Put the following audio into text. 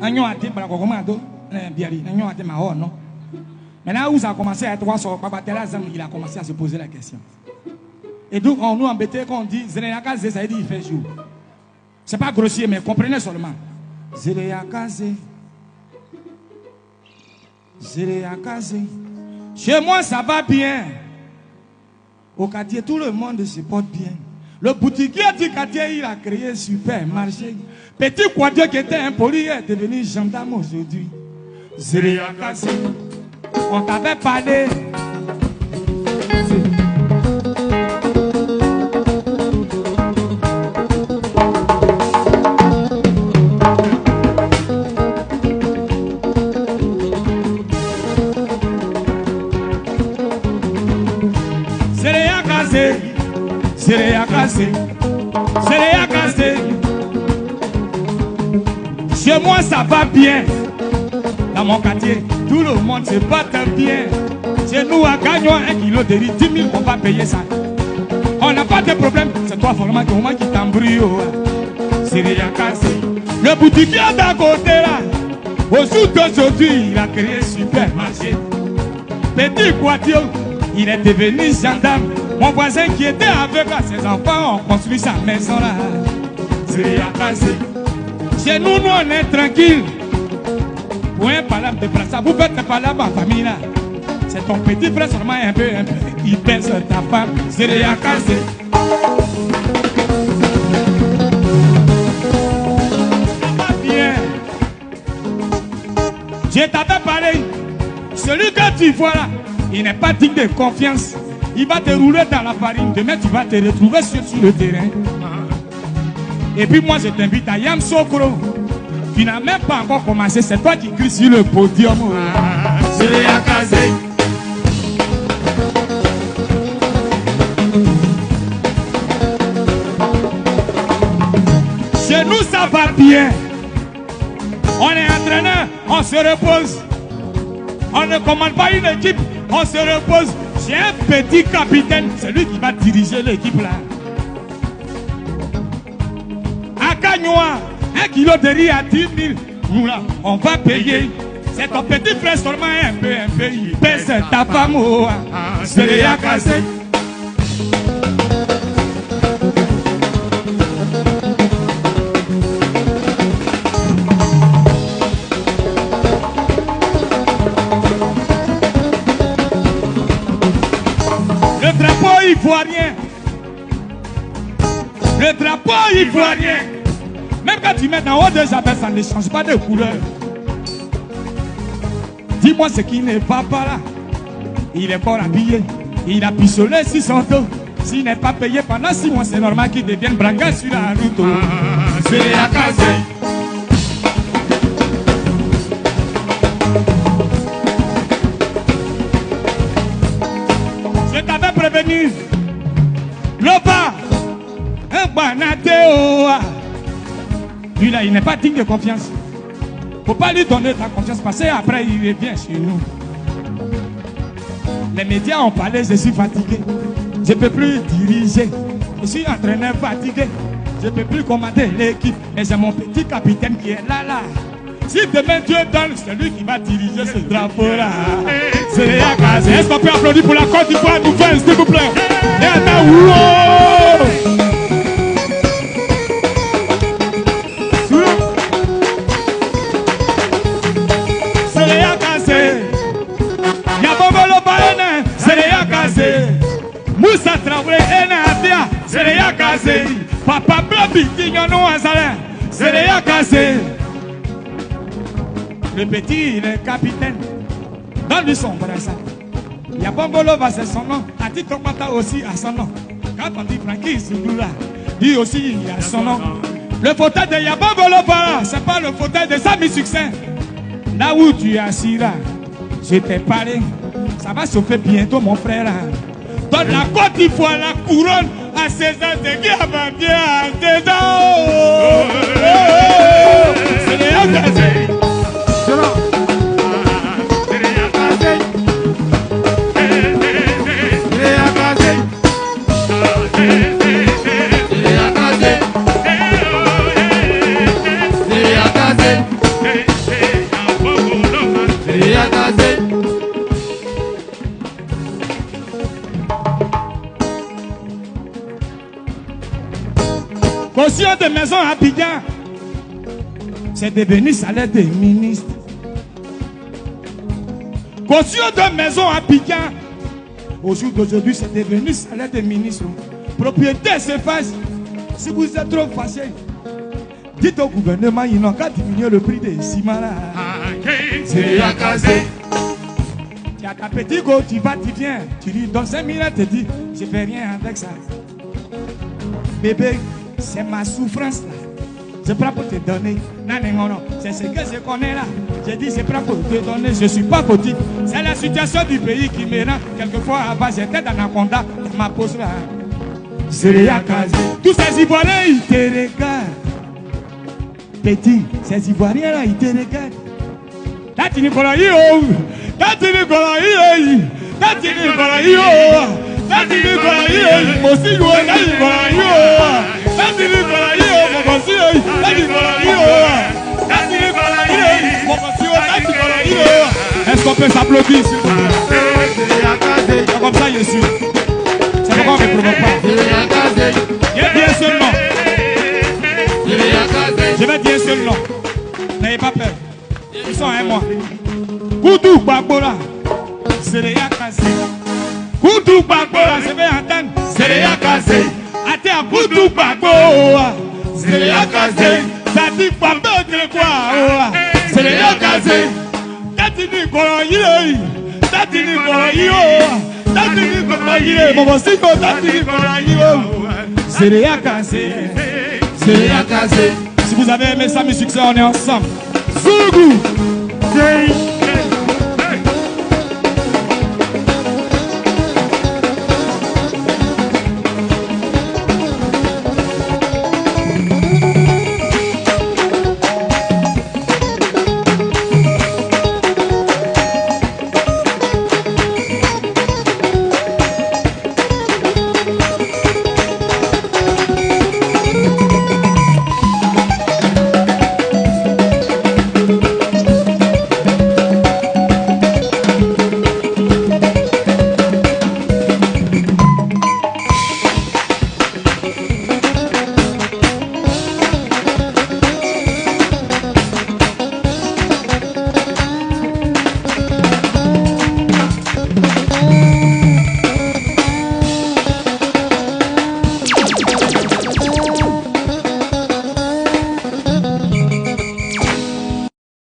Maintenant où ça a commencé à être 300, il a commencé à se poser la question. Et donc on nous embêtait quand on dit Zéréakaze, ça veut dire il fait jour. C'est pas grossier, mais comprenez seulement. Zéréakaze. Zéréakaze. Chez moi ça va bien. Au quartier, tout le monde se porte bien. Le boutiquier du quartier, il a créé un supermarché. Petit Quadieu qui était impoli est devenu gendarme aujourd'hui. Zéréakaze. On t'avait parlé. Zéréakaze. Chez moi ça va bien. Dans mon quartier, tout le monde se porte bien. Chez nous, à gagnant 1 kilo de riz, 10 000, on va payer ça. On n'a pas de problème. C'est toi, vraiment, qui t'embrouille. Zéréakaze. Le boutiquier d'à côté là, au jour d'aujourd'hui, il a créé un supermarché. Petit Quadieu, il est devenu gendarme. Mon voisin qui était avec ses enfants ont construit sa maison là. Zéréakaze. Chez nous, on est tranquille. Pour un palabre de brassard, vous faites un palabre en famille là. C'est ton petit frère seulement un peu, il pèse ta femme. Zéréakaze. Ça va bien. Je t'avais parlé. Celui que tu vois là, il n'est pas digne de confiance. Il va te rouler dans la farine. Demain, tu vas te retrouver sur le terrain. Et puis moi, je t'invite à Yamsoukro. Tu n'as même pas encore commencé. C'est toi qui cries sur le podium. Zéréakaze. Chez nous, ça va bien. On est entraîneur, on se repose. On ne commande pas une équipe, on se repose. J'ai un petit capitaine, c'est lui qui va diriger l'équipe là. À Cagnoa, 1 kilo de riz à 10 000. Nous là, on va payer. C'est ton petit frère seulement un peu, il pèse ta femme. Zéréakaze. Ivoirien. Le drapeau ivoirien. Même quand tu mets en haut de Jabez, ça ne change pas de couleur. Dis-moi ce qui n'est pas là. Il est fort habillé. Il a pistolé sur son dos. S'il n'est pas payé pendant 6 mois, c'est normal qu'il devienne braquage sur la route. Zéréakaze. Je t'avais prévenu. Loba, un banateo. Lui là, il n'est pas digne de confiance. Faut pas lui donner ta confiance parce qu'après il revient chez nous. Les médias ont parlé, je suis fatigué. Je ne peux plus diriger. Je suis entraîneur fatigué. Je ne peux plus commander l'équipe. Mais j'ai mon petit capitaine qui est là. Si demain Dieu donne, c'est lui qui va diriger ce drapeau-là. Zéréakaze. Est-ce qu'on peut applaudir pour la Côte d'Ivoire nouvelle, s'il vous plaît? Et Zéréakaze. Yabongolo Baene. Zéréakaze. Moussa Traoré Enabia. Zéréakaze. Papa Blabi Tignon Azalin. Zéréakaze. Le petit, il est capitaine. Donne-lui son brassard. Yabongolo va c'est son nom. Ati Tokmata aussi a son nom. Quand on dit Francky Soudoula, lui aussi il a son nom. Le fauteuil de Yabongolo, c'est pas le fauteuil de Sami Succès. Là où tu es assis là, je t'ai parlé. Ça va chauffer bientôt mon frère là. Donne la Côte d'Ivoire, la couronne à César de qui va bien à César. C'est les Zéréakaze. Caution de maison à Abidjan, c'est devenu salaire des ministres. Caution de maison à Abidjan, au jour d'aujourd'hui, c'est devenu salaire des ministres. Propriétaire s'efface. Si vous êtes trop fâché, dites au gouvernement, ils n'ont qu'à diminuer le prix des ciments là. C'est la case. Tu as ta petite go, tu vas, tu viens. Tu lui donnes 5 000, tu te dis, je fais rien avec ça. Bébé, c'est ma souffrance là. Je prends pour te donner. Non, non, non, c'est ce que je connais là. J'ai dit, je prends pour te donner. Je ne suis pas fautif. C'est la situation du pays qui me rend. Quelquefois, avant, j'étais dans Anaconda. Ma pose là. C'est la case. Tous ces Ivoiriens, ils te regardent. Petit, ces Ivoiriens là, ils te regardent. Tati Nicolas, Tati Nicolas, Tati Nicolas, Tati Nicolas, moi aussi, Tati Nicolas, Tati Nicolas, mon aussi, Tati Nicolas, Tati Nicolas, mon aussi, Tati Nicolas. Est-ce qu'on peut s'applaudir s'il vous plaît? C'est comme ça, je suis. C'est pourquoi on ne me provoque pas. Je vais dire un seul nom. Je vais dire un seul nom. N'ayez pas peur. Ils sont un mois. Koutou Babola, c'est les Yakazé. Koutou Babola, je vais entendre. C'est les Yakazé. Attends, Koutou Babola, c'est les Yakazé. Ça dit pas de quoi. C'est les Yakazé. Tati Nicolas, Tati Nicolas, Tati Nicolas, mon aussi, Tati Nicolas. C'est les Yakazé. C'est les Yakazé. Si vous avez aimé sa musique, on est ensemble. Sougou.